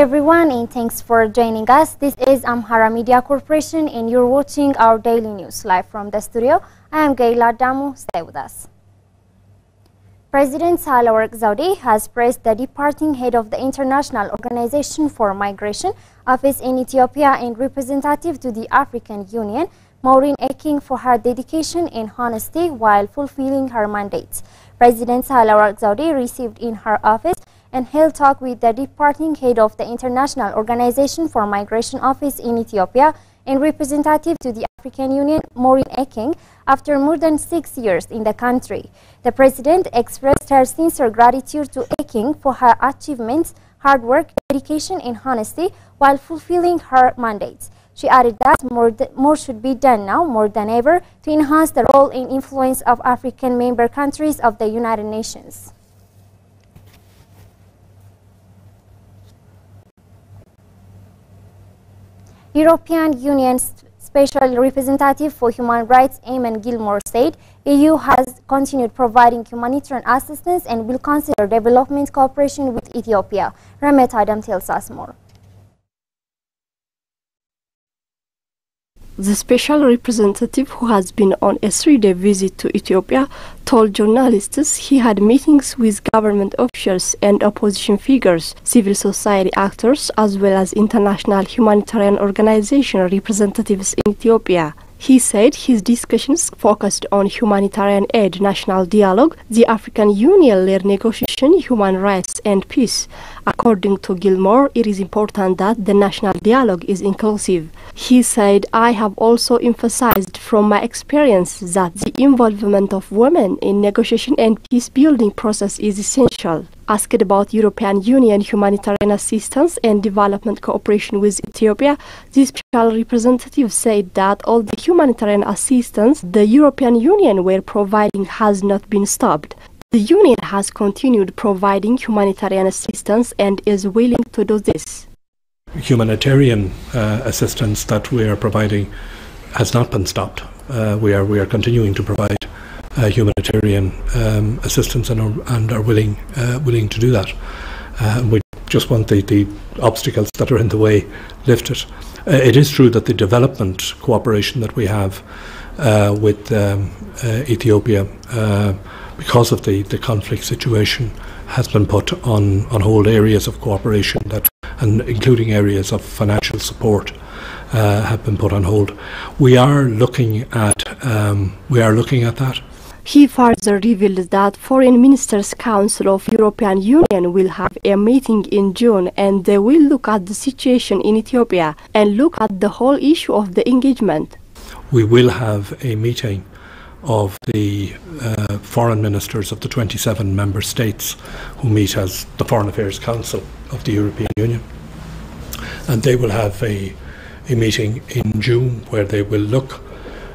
everyone, and thanks for joining us. This is Amhara Media Corporation and you're watching our daily news live from the studio. I am Gaila Damu. Stay with us. President Sahle-Work Zewde has praised the departing head of the International Organization for Migration office in Ethiopia and representative to the African Union, Maureen Aking, for her dedication and honesty while fulfilling her mandates. President Sahle-Work Zewde received in her office and held talk with the departing head of the International Organization for Migration office in Ethiopia and representative to the African Union, Maureen Aking, after more than 6 years in the country. The President expressed her sincere gratitude to Aking for her achievements, hard work, dedication and honesty while fulfilling her mandates. She added that more should be done now, more than ever, to enhance the role and influence of African member countries of the United Nations. European Union Special Representative for Human Rights, Eamon Gilmore, said EU has continued providing humanitarian assistance and will consider development cooperation with Ethiopia. Ramet Adam tells us more. The special representative, who has been on a 3-day visit to Ethiopia, told journalists he had meetings with government officials and opposition figures, civil society actors, as well as international humanitarian organization representatives in Ethiopia. He said his discussions focused on humanitarian aid, national dialogue, the African Union-led negotiation, human rights and peace. According to Gilmore, it is important that the national dialogue is inclusive. He said, I have also emphasized from my experience that the involvement of women in negotiation and peace-building process is essential. Asked about European Union humanitarian assistance and development cooperation with Ethiopia, the special representative said that all the humanitarian assistance the European Union were providing has not been stopped. The Union has continued providing humanitarian assistance and is willing to do this. Humanitarian assistance that we are providing has not been stopped. We are continuing to provide humanitarian assistance and are willing to do that. We just want the obstacles that are in the way lifted. It is true that the development cooperation that we have with Ethiopia, because of the conflict situation, has been put on hold. Areas of cooperation and including areas of financial support have been put on hold. We are looking at that. He further revealed that Foreign Ministers' Council of European Union will have a meeting in June and they will look at the situation in Ethiopia and look at the whole issue of the engagement. We will have a meeting of the foreign ministers of the 27 member states who meet as the Foreign Affairs Council of the European Union. And they will have a meeting in June where they will look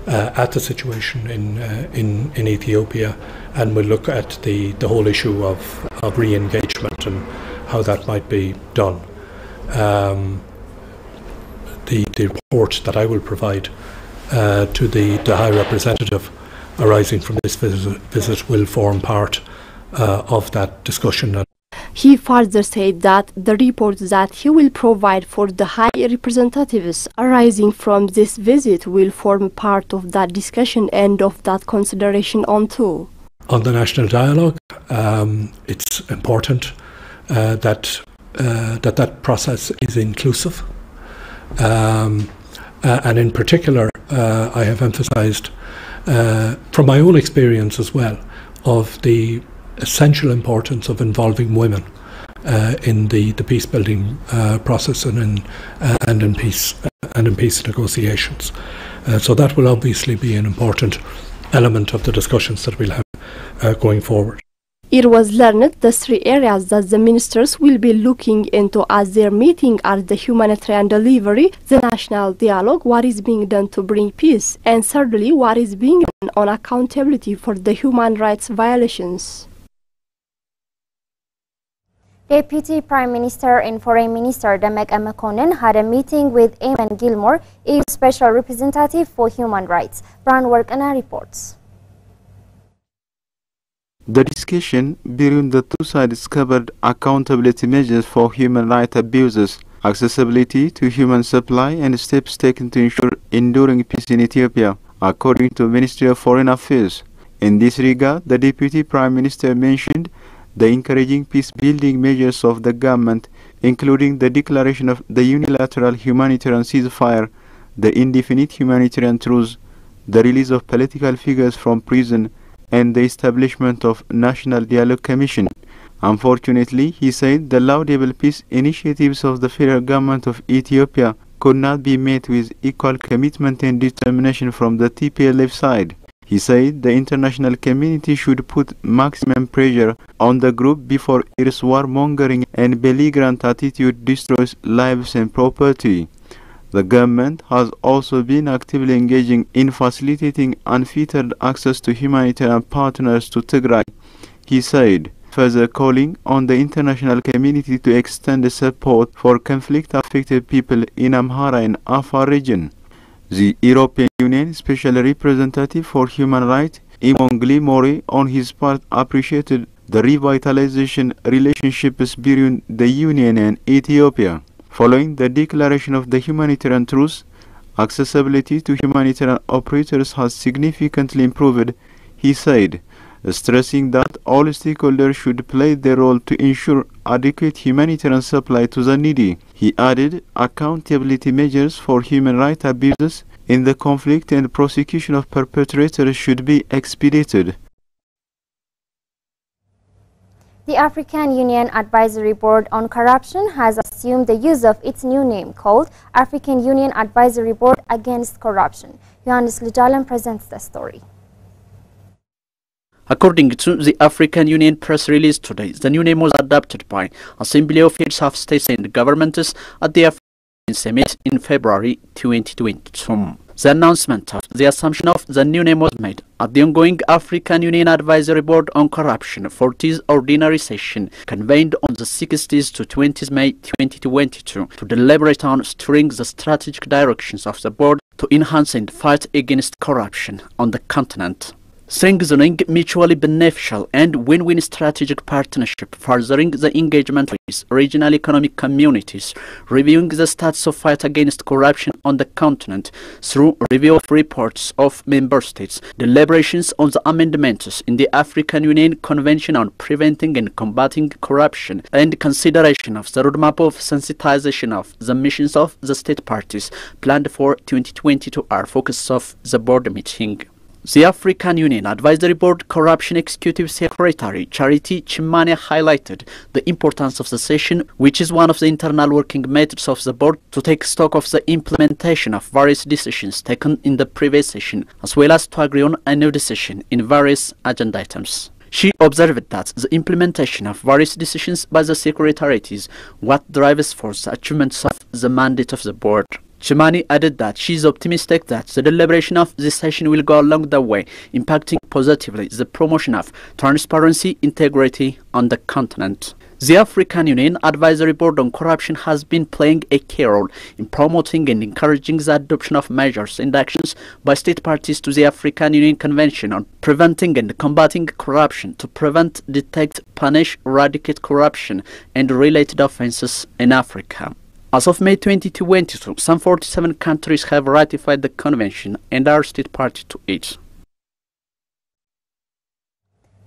at the situation in Ethiopia and will look at the whole issue of re-engagement and how that might be done. The report that I will provide to the High Representative arising from this visit will form part of that discussion. He further said that the report that he will provide for the High Representatives arising from this visit will form part of that discussion and of that consideration on too. On the national dialogue, it's important that process is inclusive. And in particular, I have emphasized from my own experience as well of the essential importance of involving women in the peace building process and in peace negotiations. So that will obviously be an important element of the discussions that we'll have going forward. It was learned the 3 areas that the ministers will be looking into as their meeting are the humanitarian delivery, the national dialogue, what is being done to bring peace, and thirdly, what is being done on accountability for the human rights violations. Deputy Prime Minister and Foreign Minister AMECO had a meeting with Eamon Gilmore, EU Special Representative for Human Rights. Brown Workana reports. The discussion between the two sides covered accountability measures for human rights abuses, accessibility to human supply, and steps taken to ensure enduring peace in Ethiopia, according to the Ministry of Foreign Affairs. In this regard, the Deputy Prime Minister mentioned the encouraging peace-building measures of the government, including the declaration of the unilateral humanitarian ceasefire, the indefinite humanitarian truce, the release of political figures from prison, and the establishment of National Dialogue Commission. Unfortunately, he said the laudable peace initiatives of the federal government of Ethiopia could not be met with equal commitment and determination from the TPLF side. He said the international community should put maximum pressure on the group before its warmongering and belligerent attitude destroys lives and property. The government has also been actively engaging in facilitating unfettered access to humanitarian partners to Tigray, he said, further calling on the international community to extend support for conflict-affected people in Amhara and Afar region. The European Union Special Representative for Human Rights, Imongli Mori, on his part appreciated the revitalization relationships between the Union and Ethiopia. Following the declaration of the humanitarian truce, accessibility to humanitarian operators has significantly improved, he said, stressing that all stakeholders should play their role to ensure adequate humanitarian supply to the needy. He added accountability measures for human rights abuses in the conflict and prosecution of perpetrators should be expedited. The African Union Advisory Board on Corruption has assumed the use of its new name called African Union Advisory Board Against Corruption. Johannes Lujalan presents the story. According to the African Union press release today, the new name was adopted by Assembly of Heads of States and Governments at the African Summit in February 2022. The announcement of the assumption of the new name was made at the ongoing African Union Advisory Board on Corruption 40th Ordinary Session, convened on the 16th to 20th May 2022, to deliberate on steering the strategic directions of the board to enhance and fight against corruption on the continent. Strengthening mutually beneficial and win-win strategic partnership, furthering the engagement with regional economic communities, reviewing the status of fight against corruption on the continent through review of reports of member states, deliberations on the amendments in the African Union Convention on Preventing and Combating Corruption, and consideration of the roadmap of sensitization of the missions of the state parties planned for 2022 are focus of the board meeting. The African Union Advisory Board Corruption Executive Secretary Charity Chimane highlighted the importance of the session, which is one of the internal working methods of the board to take stock of the implementation of various decisions taken in the previous session, as well as to agree on a new decision in various agenda items. She observed that the implementation of various decisions by the Secretariat is what drives for the achievements of the mandate of the board. Chimani added that she is optimistic that the deliberation of this session will go along the way, impacting positively the promotion of transparency, integrity on the continent. The African Union Advisory Board on Corruption has been playing a key role in promoting and encouraging the adoption of measures and actions by state parties to the African Union Convention on Preventing and Combating Corruption to prevent, detect, punish, eradicate corruption and related offences in Africa. As of May 2022, some 47 countries have ratified the convention and are state party to it.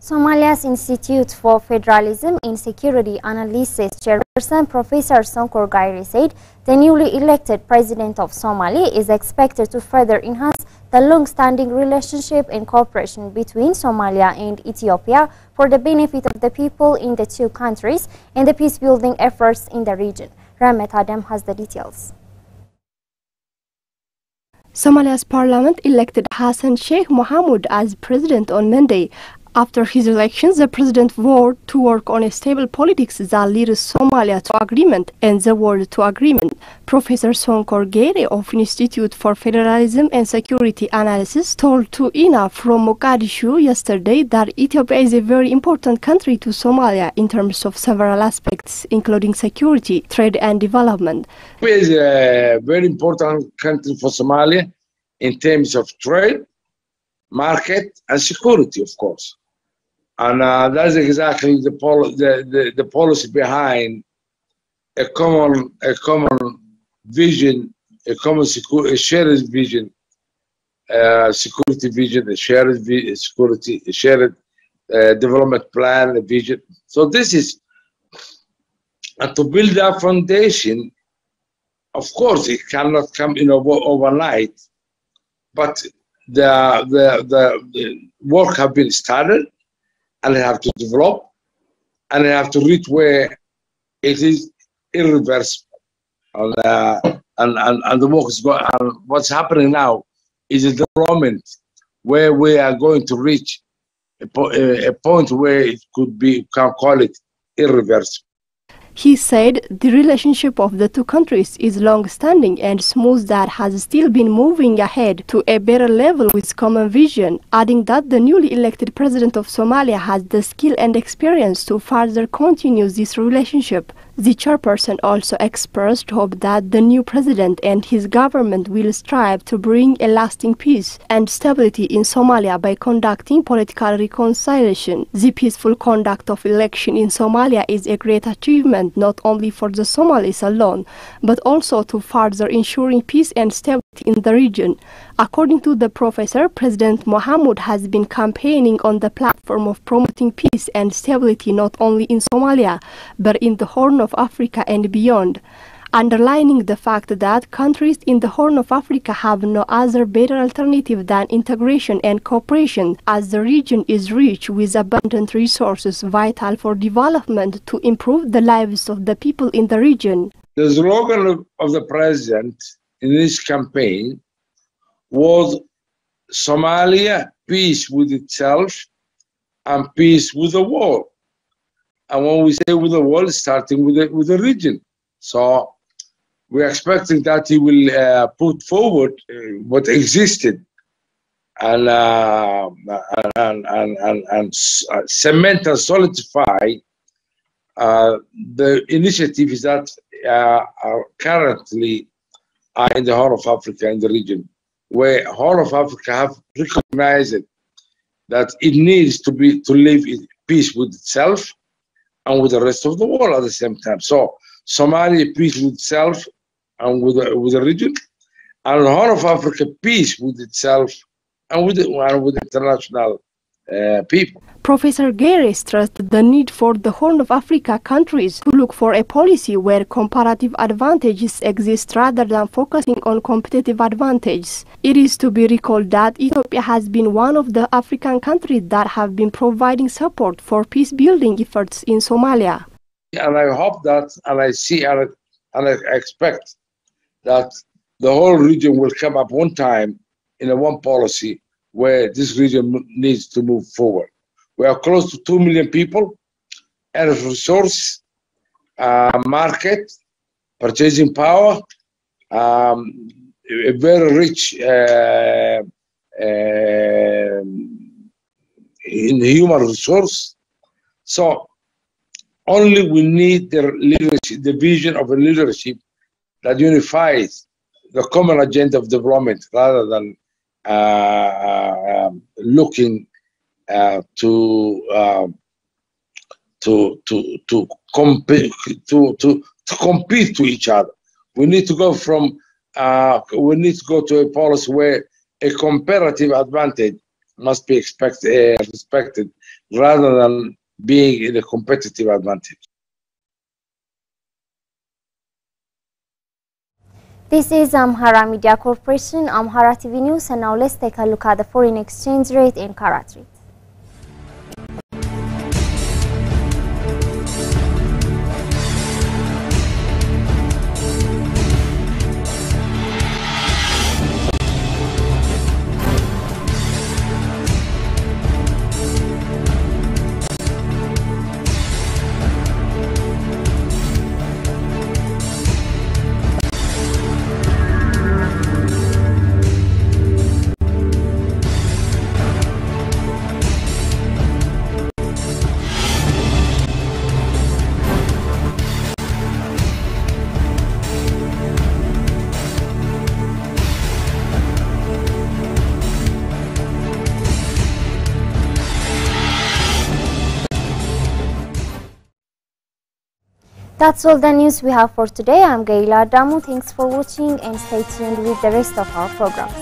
Somalia's Institute for Federalism in Security Analysis Chairperson Professor Sonkor Gairi said the newly elected President of Somalia is expected to further enhance the long-standing relationship and cooperation between Somalia and Ethiopia for the benefit of the people in the two countries and the peace-building efforts in the region. Ramet Adam has the details. Somalia's parliament elected Hassan Sheikh Mohamud as president on Monday. After his election, the president vowed to work on a stable politics that leads Somalia to agreement and the world to agreement. Professor Sonkor Gairi of Institute for Federalism and Security Analysis told to INA from Mogadishu yesterday that Ethiopia is a very important country to Somalia in terms of several aspects, including security, trade and development. Ethiopia is a very important country for Somalia in terms of trade, market and security, of course. And that's exactly the policy behind a common vision, a shared vision, security vision, a shared security, a shared development plan, a vision. So this is, and to build that foundation, of course, it cannot come overnight, but the work have been started, and they have to develop, and they have to reach where it is irreversible. And the work is going. And what's happening now is a development where we are going to reach a point where it could be, can call it irreversible. He said the relationship of the two countries is long-standing and smooth, that has still been moving ahead to a better level with common vision, adding that the newly elected president of Somalia has the skill and experience to further continue this relationship. The chairperson also expressed hope that the new president and his government will strive to bring a lasting peace and stability in Somalia by conducting political reconciliation. The peaceful conduct of election in Somalia is a great achievement not only for the Somalis alone, but also to further ensuring peace and stability in the region. According to the professor, President Mohamud has been campaigning on the platform of promoting peace and stability not only in Somalia, but in the Horn of Africa and beyond, underlining the fact that countries in the Horn of Africa have no other better alternative than integration and cooperation, as the region is rich with abundant resources vital for development to improve the lives of the people in the region. The slogan of the president in this campaign was Somalia, peace with itself and peace with the world. And when we say with the world, starting with the region. So we're expecting that he will put forward what existed and cement and solidify the initiatives that are currently in the Horn of Africa, in the region, where Horn of Africa have recognized that it needs to live in peace with itself and with the rest of the world at the same time. So Somalia, peace with itself and with the region, and the Horn of Africa, peace with itself and with international people. Professor Gere stressed the need for the Horn of Africa countries to look for a policy where comparative advantages exist rather than focusing on competitive advantages. It is to be recalled that Ethiopia has been one of the African countries that have been providing support for peace-building efforts in Somalia. And I hope that, and I see and I expect that the whole region will come up one time in a one policy where this region needs to move forward. We are close to 2 million people, and resource, market, purchasing power, a very rich in human resource. So only we need the leadership, the vision of a leadership that unifies the common agenda of development rather than looking to compete to each other. We need to go to a policy where a comparative advantage must be respected rather than being in a competitive advantage. This is Amhara Media Corporation, Amhara TV News, and now let's take a look at the foreign exchange rate and karat rate. That's all the news we have for today. I'm Gaila Damu. Thanks for watching and stay tuned with the rest of our programs.